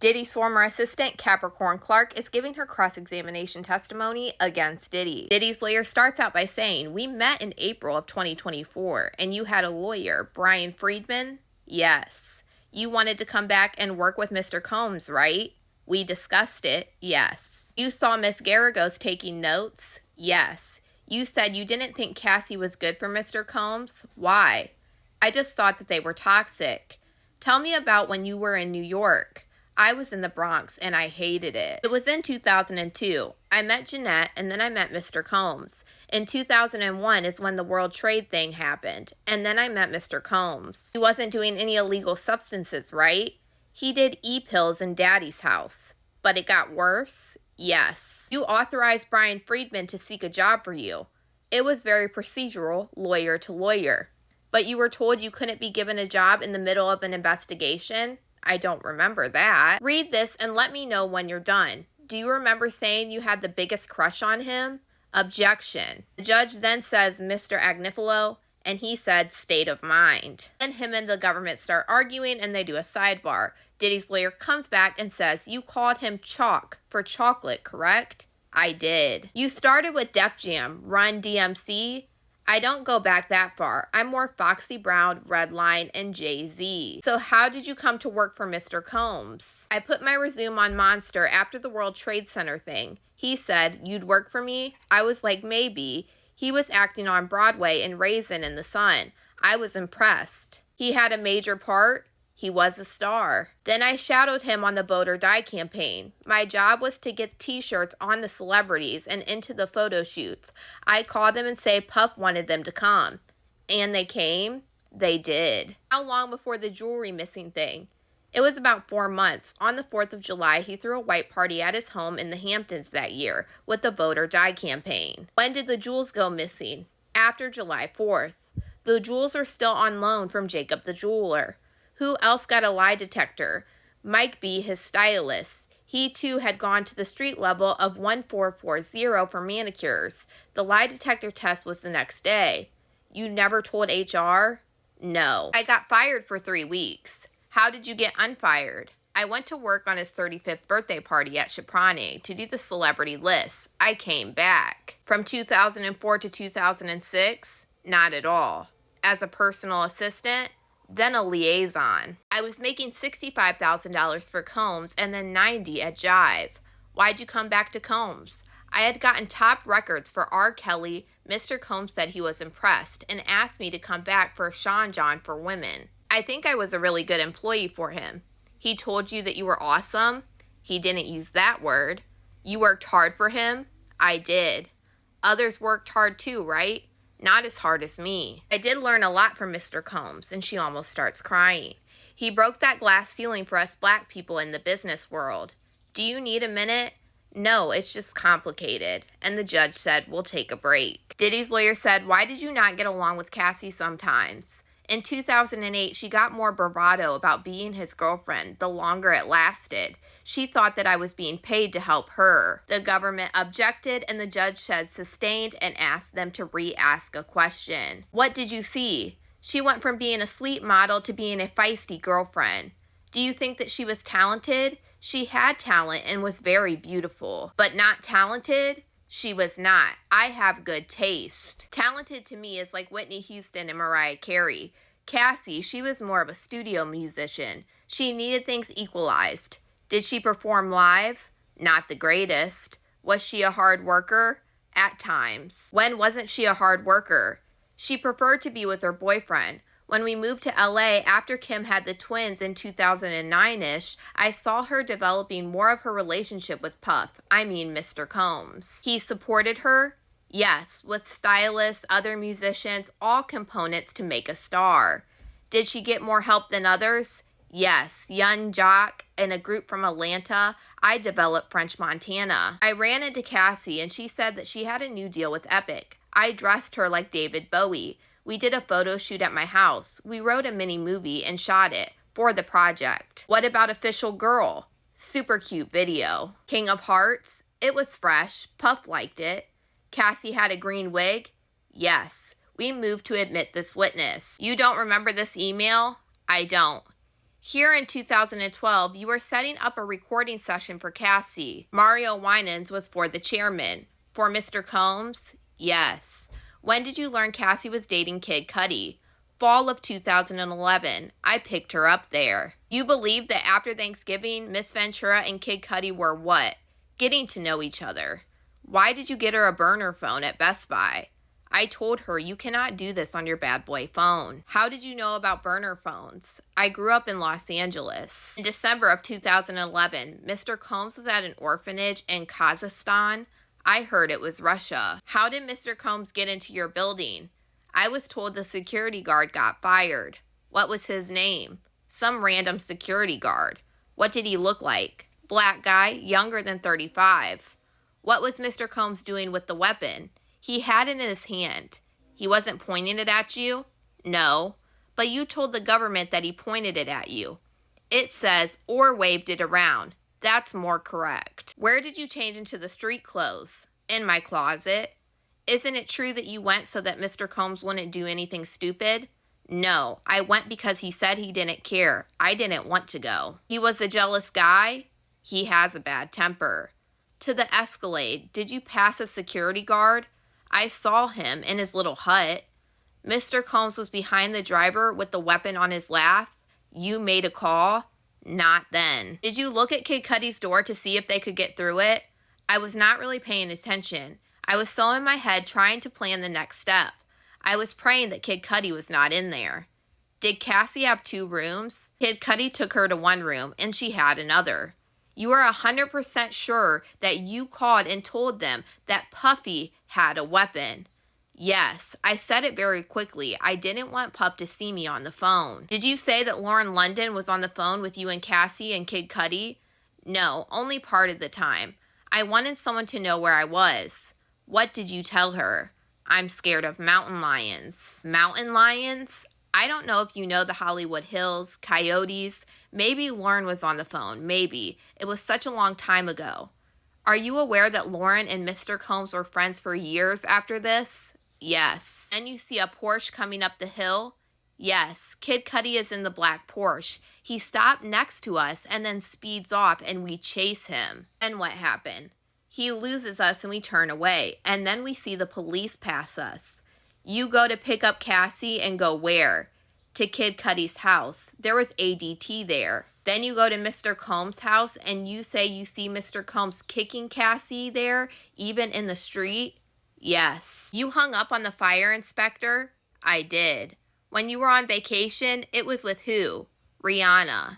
Diddy's former assistant, Capricorn Clark, is giving her cross-examination testimony against Diddy. Diddy's lawyer starts out by saying, "We met in April of 2024, and you had a lawyer, Brian Friedman? Yes. You wanted to come back and work with Mr. Combs, right? We discussed it. Yes. You saw Miss Garagos taking notes? Yes. You said you didn't think Cassie was good for Mr. Combs? Why? I just thought that they were toxic. Tell me about when you were in New York. I was in the Bronx and I hated it. It was in 2002. I met Jeanette and then I met Mr. Combs. In 2001 is when the World Trade thing happened. And then I met Mr. Combs. He wasn't doing any illegal substances, right? He did e-pills in Daddy's house. But it got worse? Yes. You authorized Brian Friedman to seek a job for you. It was very procedural, lawyer to lawyer. But you were told you couldn't be given a job in the middle of an investigation? I don't remember that. Read this and let me know when you're done. Do you remember saying you had the biggest crush on him? Objection. The judge then says, Mr. Agnifilo, and he said, state of mind. Then him and the government start arguing and they do a sidebar. Diddy's lawyer comes back and says, you called him Chalk for chocolate, correct? I did. You started with Def Jam, Run DMC. I don't go back that far. I'm more Foxy Brown, Redline, and Jay-Z. So how did you come to work for Mr. Combs? I put my resume on Monster after the World Trade Center thing. He said, you'd work for me? I was like, maybe. He was acting on Broadway in Raisin in the Sun. I was impressed. He had a major part. He was a star. Then I shadowed him on the Vote or Die campaign. My job was to get t-shirts on the celebrities and into the photo shoots. I called them and say Puff wanted them to come. And they came? They did. How long before the jewelry missing thing? It was about 4 months. On the 4th of July, he threw a white party at his home in the Hamptons that year with the Vote or Die campaign. When did the jewels go missing? After July 4th. The jewels are still on loan from Jacob the jeweler. Who else got a lie detector? Mike B., his stylist. He too had gone to the street level of 1440 for manicures. The lie detector test was the next day. You never told HR? No. I got fired for 3 weeks. How did you get unfired? I went to work on his 35th birthday party at Chaprane to do the celebrity list. I came back. From 2004 to 2006? Not at all. As a personal assistant? Then a liaison. I was making $65,000 for Combs and then $90,000 at Jive. Why'd you come back to Combs? I had gotten top records for R. Kelly. Mr. Combs said he was impressed and asked me to come back for Sean John for women. I think I was a really good employee for him. He told you that you were awesome? He didn't use that word. You worked hard for him? I did. Others worked hard too, right? Not as hard as me. I did learn a lot from Mr. Combs, and she almost starts crying. He broke that glass ceiling for us black people in the business world. Do you need a minute? No, it's just complicated. And the judge said, we'll take a break. Diddy's lawyer said, why did you not get along with Cassie sometimes? In 2008, she got more bravado about being his girlfriend the longer it lasted. She thought that I was being paid to help her. The government objected and the judge said sustained and asked them to re-ask a question. What did you see? She went from being a sweet model to being a feisty girlfriend. Do you think that she was talented? She had talent and was very beautiful. But not talented? She was not. I have good taste. Talented to me is like Whitney Houston and Mariah Carey. Cassie, she was more of a studio musician. She needed things equalized. Did she perform live? Not the greatest. Was she a hard worker? At times. When wasn't she a hard worker? She preferred to be with her boyfriend. When we moved to LA after Kim had the twins in 2009-ish, I saw her developing more of her relationship with Puff, Mr. Combs. He supported her? Yes, with stylists, other musicians, all components to make a star. Did she get more help than others? Yes, Young Jock and a group from Atlanta. I developed French Montana. I ran into Cassie and she said that she had a new deal with Epic. I dressed her like David Bowie. We did a photo shoot at my house. We wrote a mini movie and shot it for the project. What about Official Girl? Super cute video. King of Hearts? It was fresh. Puff liked it. Cassie had a green wig? Yes. We moved to admit this witness. You don't remember this email? I don't. Here in 2012, you were setting up a recording session for Cassie. Mario Winans was for the chairman. For Mr. Combs? Yes. When did you learn Cassie was dating Kid Cudi? Fall of 2011. I picked her up there. You believe that after Thanksgiving, Miss Ventura and Kid Cudi were what? Getting to know each other. Why did you get her a burner phone at Best Buy? I told her you cannot do this on your bad boy phone. How did you know about burner phones? I grew up in Los Angeles. In December of 2011, Mr. Combs was at an orphanage in Kazakhstan. I heard it was Russia. How did Mr. Combs get into your building? I was told the security guard got fired. What was his name? Some random security guard. What did he look like? Black guy, younger than 35. What was Mr. Combs doing with the weapon? He had it in his hand. He wasn't pointing it at you? No. But you told the government that he pointed it at you. It says, or waved it around. That's more correct. Where did you change into the street clothes? In my closet. Isn't it true that you went so that Mr. Combs wouldn't do anything stupid? No, I went because he said he didn't care. I didn't want to go. He was a jealous guy? He has a bad temper. To the Escalade, did you pass a security guard? I saw him in his little hut. Mr. Combs was behind the driver with the weapon on his lap. You made a call? Not then. Did you look at Kid Cudi's door to see if they could get through it? I was not really paying attention. I was so in my head trying to plan the next step. I was praying that Kid Cudi was not in there. Did Cassie have 2 rooms? Kid Cudi took her to one room and she had another. You are 100% sure that you called and told them that Puffy had a weapon. Yes, I said it very quickly. I didn't want Puff to see me on the phone. Did you say that Lauren London was on the phone with you and Cassie and Kid Cudi? No, only part of the time. I wanted someone to know where I was. What did you tell her? I'm scared of mountain lions. Mountain lions? I don't know if you know the Hollywood Hills, coyotes. Maybe Lauren was on the phone. Maybe. It was such a long time ago. Are you aware that Lauren and Mr. Combs were friends for years after this? Yes. And you see a Porsche coming up the hill? Yes. Kid Cudi is in the black Porsche. He stopped next to us and then speeds off and we chase him. And what happened? He loses us and we turn away. And then we see the police pass us. You go to pick up Cassie and go where? To Kid Cudi's house. There was ADT there. Then you go to Mr. Combs' house and you say you see Mr. Combs kicking Cassie there, even in the street? Yes. You hung up on the fire inspector? I did. When you were on vacation, it was with who? Rihanna.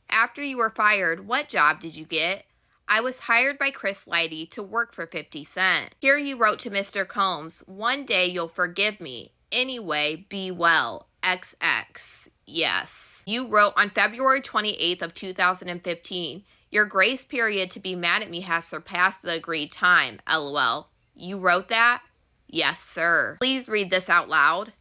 After you were fired, what job did you get? I was hired by Chris Lighty to work for 50 Cent. Here you wrote to Mr. Combs, one day you'll forgive me. Anyway, be well. XX. Yes. You wrote on February 28th of 2015, your grace period to be mad at me has surpassed the agreed time. LOL. You wrote that? Yes, sir. Please read this out loud.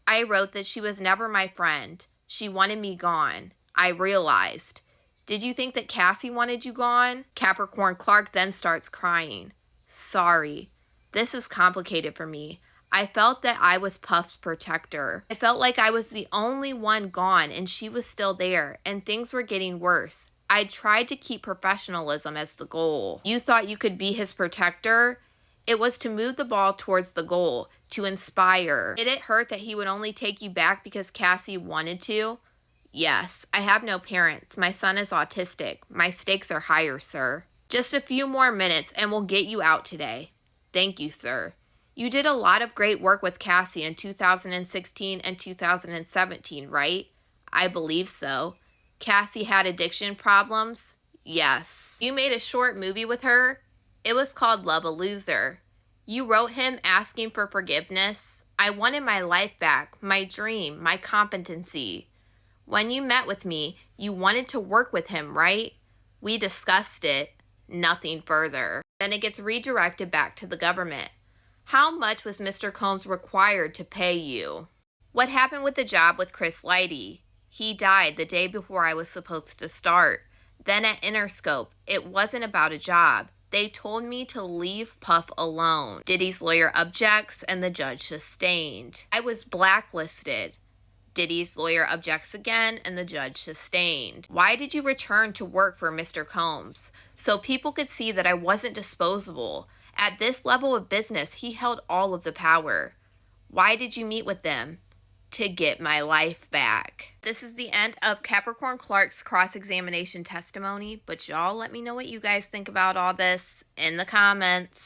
I wrote that she was never my friend. She wanted me gone. I realized. Did you think that Cassie wanted you gone? Capricorn Clark then starts crying. Sorry. This is complicated for me. I felt that I was Puff's protector. I felt like I was the only one gone and she was still there and things were getting worse. I tried to keep professionalism as the goal. You thought you could be his protector? It was to move the ball towards the goal, to inspire. Did it hurt that he would only take you back because Cassie wanted to? Yes, I have no parents. My son is autistic. My stakes are higher, sir. Just a few more minutes and we'll get you out today. Thank you, sir. You did a lot of great work with Cassie in 2016 and 2017, right? I believe so. Cassie had addiction problems? Yes. You made a short movie with her? It was called Love a Loser. You wrote him asking for forgiveness? I wanted my life back, my dream, my competency. When you met with me, you wanted to work with him, right? We discussed it. Nothing further. Then it gets redirected back to the government. How much was Mr. Combs required to pay you? What happened with the job with Chris Lighty? He died the day before I was supposed to start. Then at Interscope, it wasn't about a job. They told me to leave Puff alone. Diddy's lawyer objects and the judge sustained. I was blacklisted. Diddy's lawyer objects again, and the judge sustained. Why did you return to work for Mr. Combs? So people could see that I wasn't disposable. At this level of business, he held all of the power. Why did you meet with them? To get my life back. This is the end of Capricorn Clark's cross-examination testimony, but y'all let me know what you guys think about all this in the comments.